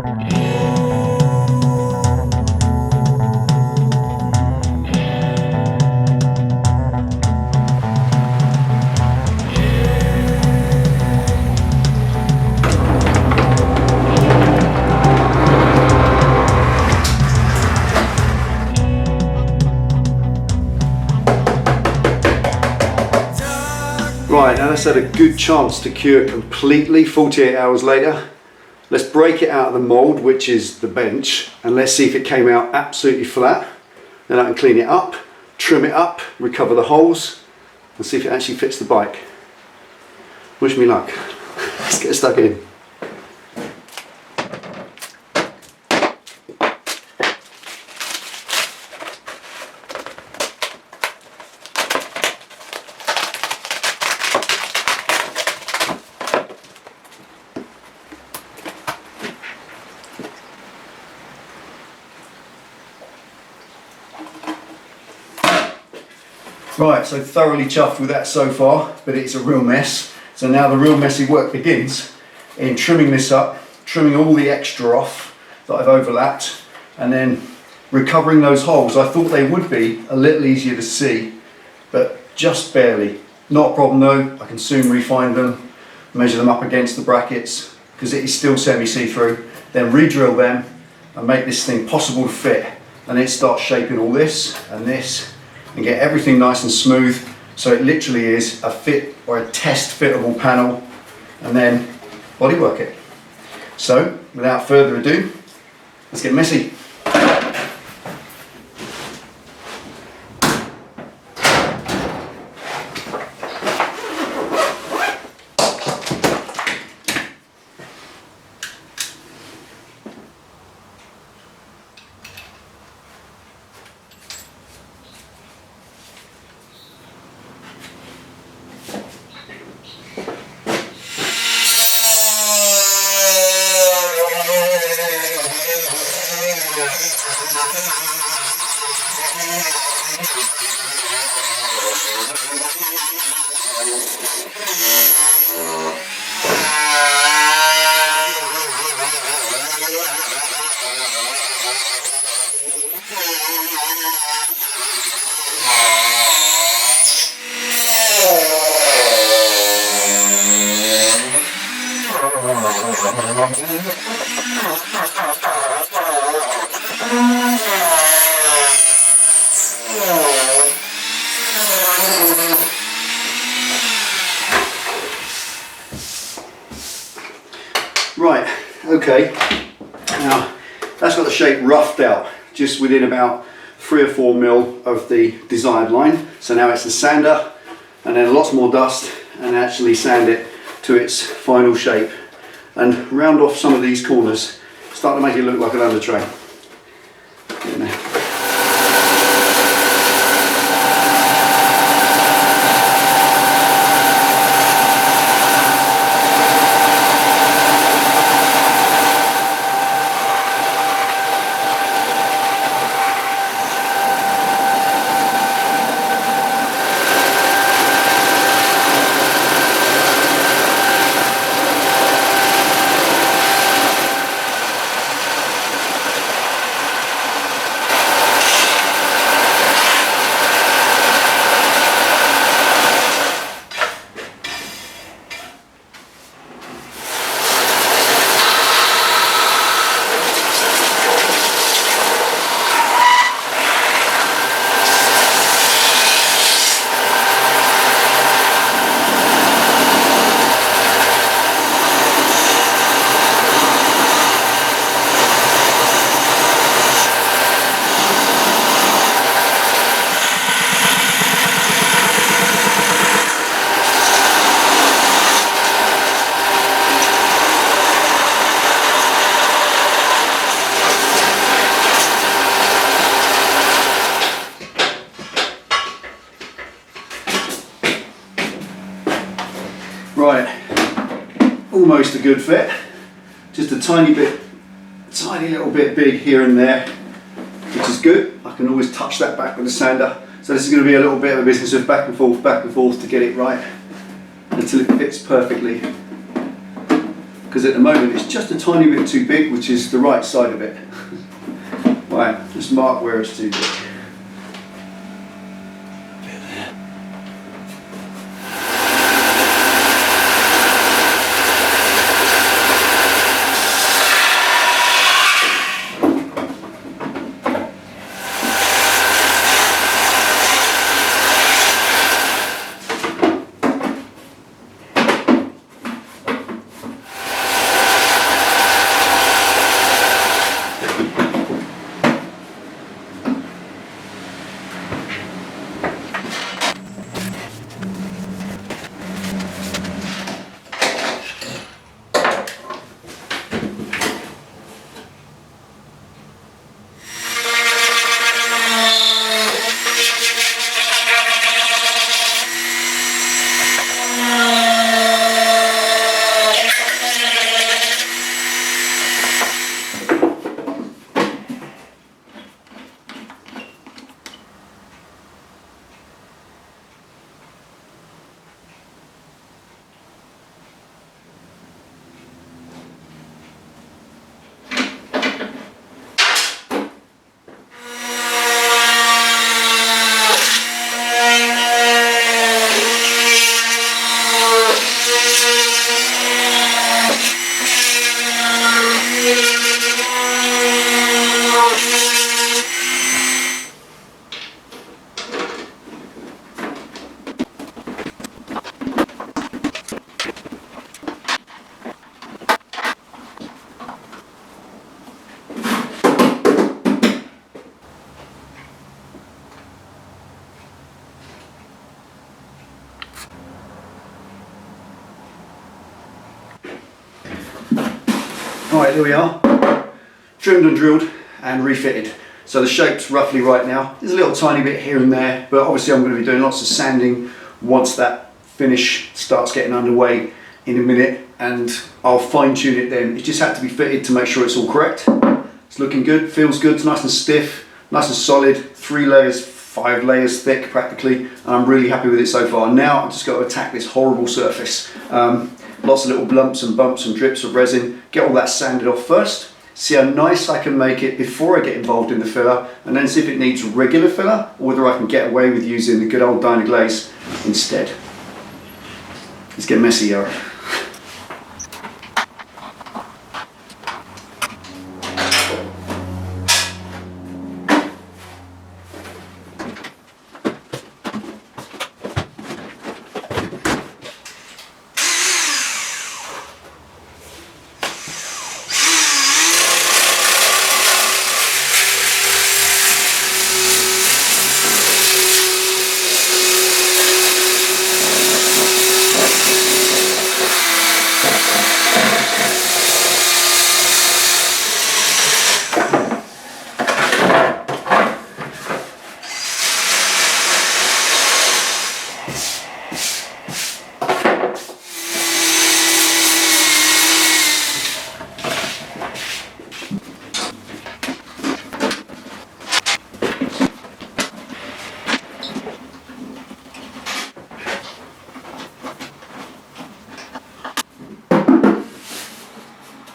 Right, now that's had a good chance to cure completely 48 hours later. Let's break it out of the mould, which is the bench, and let's see if it came out absolutely flat. Then I can clean it up, trim it up, recover the holes, and see if it actually fits the bike. Wish me luck. Let's get stuck in. Right, so thoroughly chuffed with that so far, but it's a real mess. So now the real messy work begins in trimming this up, trimming all the extra off that I've overlapped, and then recovering those holes. I thought they would be a little easier to see, but just barely. Not a problem though, I can soon refine them, measure them up against the brackets, because it is still semi-see-through, then re-drill them and make this thing possible to fit. And then start shaping all this, and get everything nice and smooth, so it literally is a fit or a test fittable panel, and then bodywork it. So without further ado, let's get messy. Right, okay, now that's got the shape roughed out just within about 3 or 4 mil of the desired line. So now it's the sander and then lots more dust and actually sand it to its final shape and round off some of these corners, start to make it look like an undertray. Get in there. Right, almost a good fit, just a tiny little bit big here and there, which is good. I can always touch that back with the sander. So this is going to be a little bit of a business of back and forth to get it right until it fits perfectly. because at the moment it's just a tiny bit too big, which is the right side of it. Right, just mark where it's too big. Alright, here we are, trimmed and drilled and refitted. So the shape's roughly right now. There's a little tiny bit here and there, but obviously I'm going to be doing lots of sanding once that finish starts getting underway in a minute, and I'll fine tune it then. It just had to be fitted to make sure it's all correct. It's looking good, feels good, it's nice and stiff, nice and solid, 3 layers, 5 layers thick practically, and I'm really happy with it so far. Now I've just got to attack this horrible surface. Lots of little lumps and bumps and drips of resin. Get all that sanded off first, see how nice I can make it before I get involved in the filler, and then see if it needs regular filler or whether I can get away with using the good old Dynaglaze instead. Let's get messy here.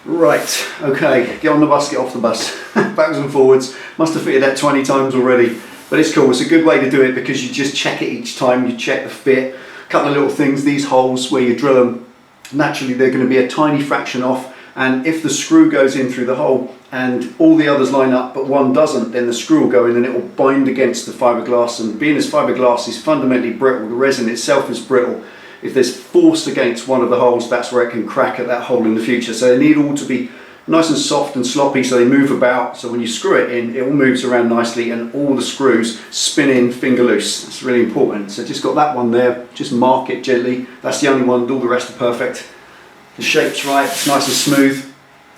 Right, okay, get on the bus, get off the bus. Backwards and forwards. Must have fitted that 20 times already, but it's cool. It's a good way to do it because you just check it each time. You check the fit. A couple of little things, these holes where you drill them, naturally they're going to be a tiny fraction off, and if the screw goes in through the hole and all the others line up but one doesn't, then the screw will go in and it will bind against the fiberglass, and being as fiberglass is fundamentally brittle, the resin itself is brittle. If there's force against one of the holes, that's where it can crack at that hole in the future. So they need all to be nice and soft and sloppy so they move about. So when you screw it in, it all moves around nicely and all the screws spin in finger loose. That's really important. So just got that one there, just mark it gently. That's the only one, all the rest are perfect. The shape's right, it's nice and smooth.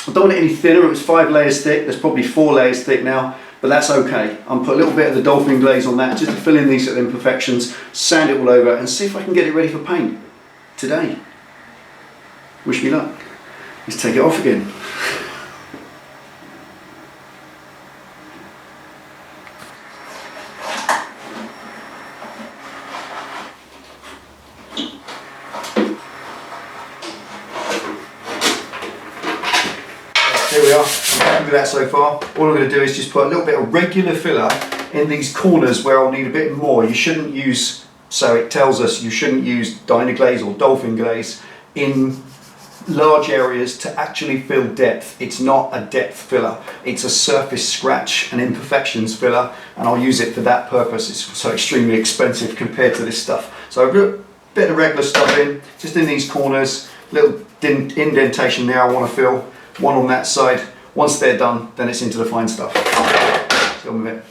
I don't want it any thinner, it was 5 layers thick, there's probably 4 layers thick now, but that's okay. I'll put a little bit of the dolphin glaze on that just to fill in these imperfections, sand it all over and see if I can get it ready for paint today. Wish me luck. Let's take it off again. happy with that so far. All I'm going to do is just put a little bit of regular filler in these corners where I'll need a bit more. You shouldn't use, so it tells us you shouldn't use Dynaglaze or Dolphin Glaze in large areas to actually fill depth. It's not a depth filler, it's a surface scratch and imperfections filler, and I'll use it for that purpose. It's so extremely expensive compared to this stuff. So I put a bit of regular stuff in, just in these corners, little indentation there I want to fill, one on that side. Once they're done, then it's into the fine stuff. Let's go with it.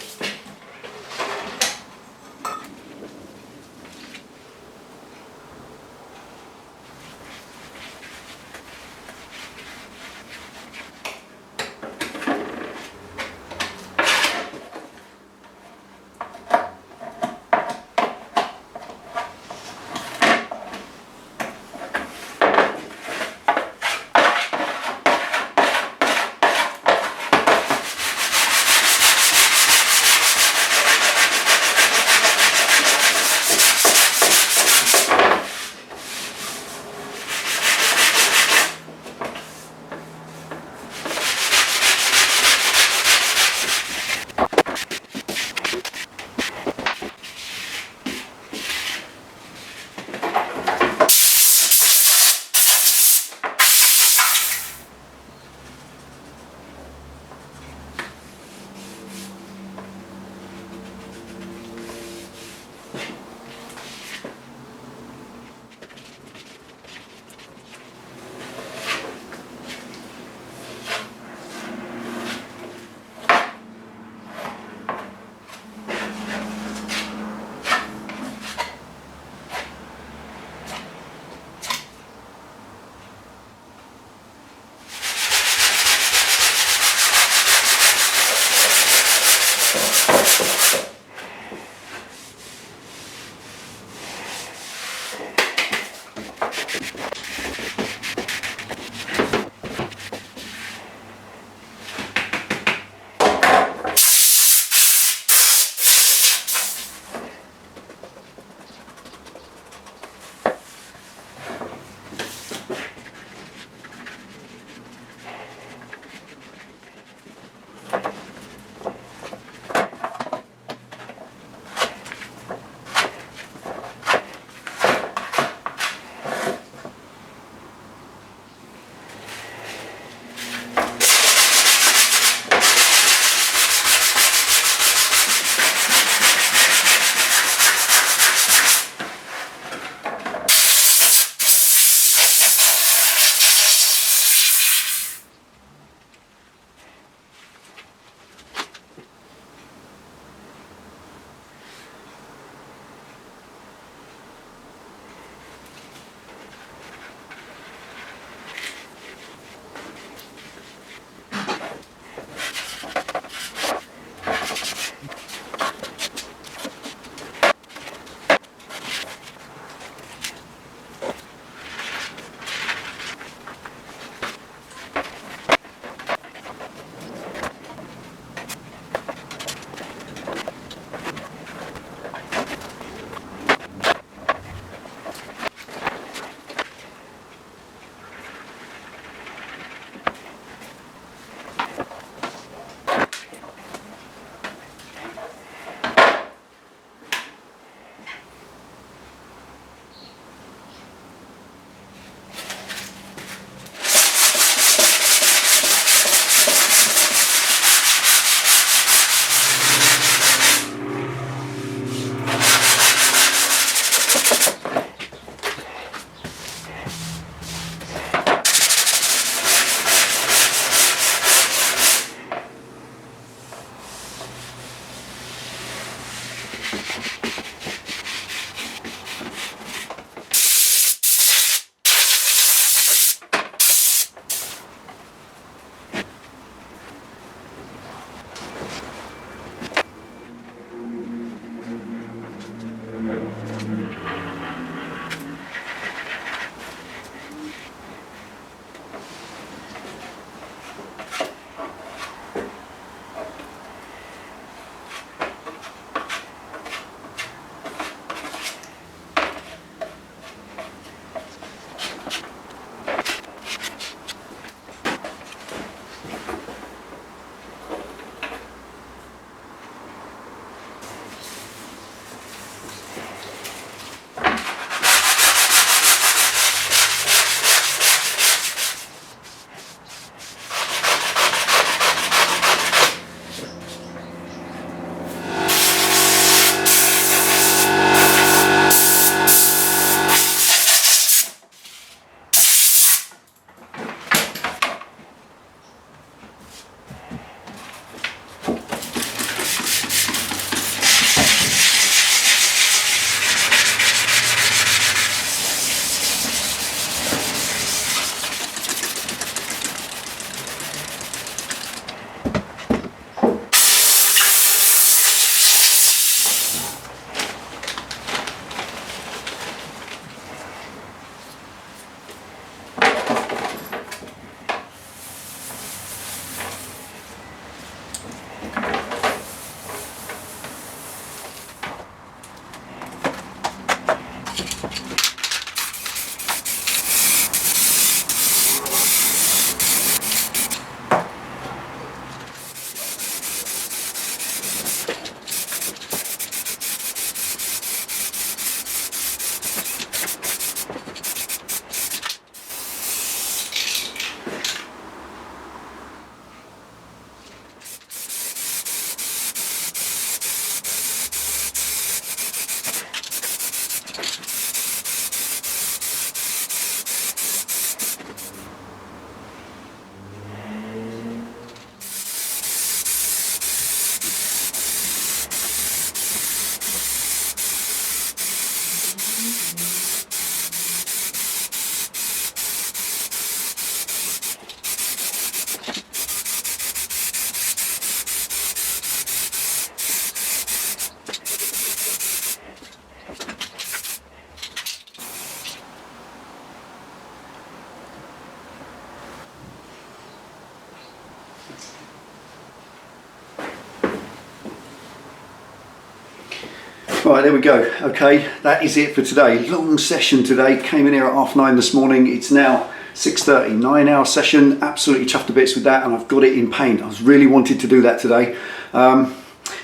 Right, there we go. Okay, that is it for today. Long session today. Came in here at 9:30 this morning. It's now 6:30, 9-hour session. Absolutely chuffed to bits with that, and I've got it in paint. I was really wanted to do that today.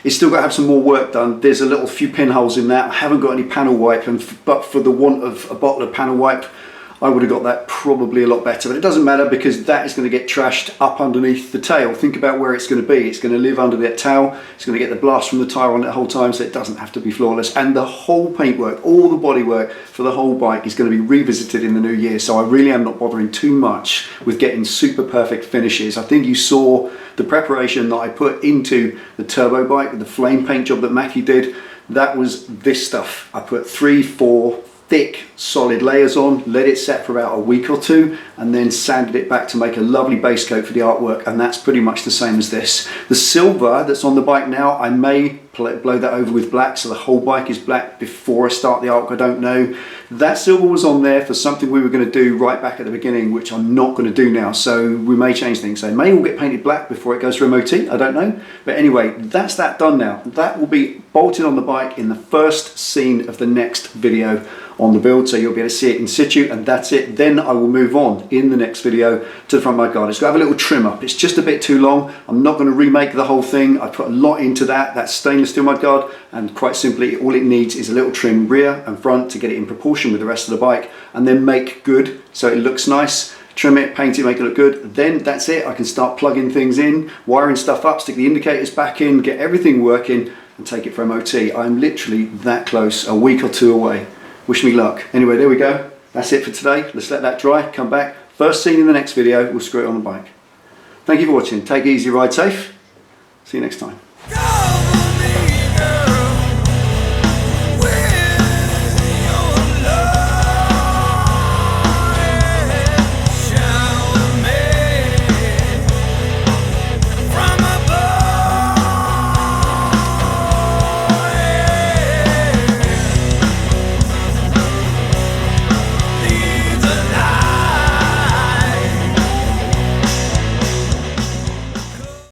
It's still got to have some more work done. There's a little few pinholes in that. I haven't got any panel wipe, but for the want of a bottle of panel wipe, I would have got that probably a lot better, but it doesn't matter because that is going to get trashed up underneath the tail. Think about where it's going to be. It's going to live under that tail. It's going to get the blast from the tyre on it the whole time, so it doesn't have to be flawless. And the whole paintwork, all the bodywork for the whole bike is going to be revisited in the new year. So I really am not bothering too much with getting super perfect finishes. I think you saw the preparation that I put into the turbo bike, the flame paint job that Mackie did. That was this stuff. I put 3-4 thick solid layers on, let it set for about a week or two, and then sanded it back to make a lovely base coat for the artwork, and that's pretty much the same as this. The silver that's on the bike now, I may blow that over with black so the whole bike is black before I start the artwork. I don't know. That silver was on there for something we were going to do right back at the beginning, which I'm not going to do now, so we may change things. So it may all get painted black before it goes through MOT, I don't know. But anyway, that's that done now. That will be bolted on the bike in the first scene of the next video on the build, so you'll be able to see it in situ, and that's it. Then I will move on in the next video to the front of my guard. It's got to have a little trim up. It's just a bit too long. I'm not going to remake the whole thing. I put a lot into that. That's stainless steel mudguard, and quite simply all it needs is a little trim rear and front to get it in proportion with the rest of the bike, and then make good so it looks nice. Trim it, paint it, make it look good. Then that's it. I can start plugging things in, wiring stuff up, stick the indicators back in, get everything working, and take it for MOT. I'm literally that close, a week or two away. Wish me luck. Anyway, there we go. That's it for today. Let's let that dry, come back. First scene in the next video, we'll screw it on the bike. Thank you for watching. Take it easy, ride safe. See you next time.